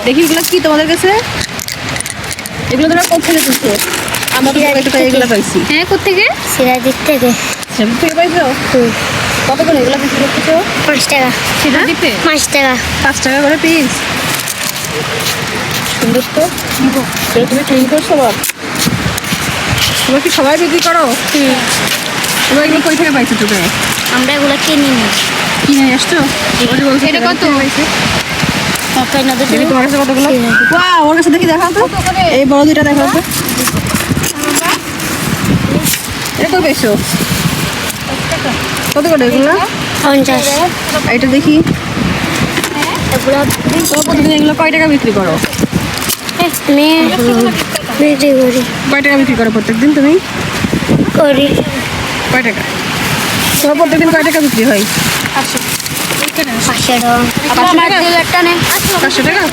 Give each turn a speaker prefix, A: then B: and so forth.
A: দেখি এগুলো কি তোমাদের কাছে? এগুলো তোমরা কোথা থেকে তুলছো? আমরা তো এগুলো পাইছি।
B: হ্যাঁ, কোত্থেকে?
C: সিরাদিক থেকে।
A: সেটা থেকে পাইছো? কত করে এগুলো বিক্রি করতেছো?
C: 5 টাকা।
A: সেটা দিতে
C: 5 টাকা।
A: 5 টাকা করে পিস। সুন্দর তো। তুমি ক্লিন করছো বল? তোমরা কি সবাই বিক্রি করো? তোমরা এগুলো কই থেকে পাইছো তোমরা?
C: আমরা এগুলো কিনি নি।
A: কিনে নিয়ে আসছো?
B: এটা কত?
C: তারপরে নদী
A: দেখি তোমার কাছে কতগুলো? ওয়াও, ওর কাছে দেখি, দেখাও তো। এই বড় দুইটা দেখাও তো। এটা কই পাইছো? কত করে এগুলো?
C: 50।
A: এটা দেখি।
C: এগুলো
A: তোমরা প্রতিদিন এগুলো কয় টাকা বিক্রি করো?
C: আমি বিক্রি করি।
A: কয় টাকা বিক্রি করো প্রত্যেকদিন তুমি?
C: করি
A: কয় টাকা? তোমার প্রত্যেকদিন কয় টাকা বিক্রি হয়?
C: 500 টাকা।
A: 500 টাকা? 500 টাকা?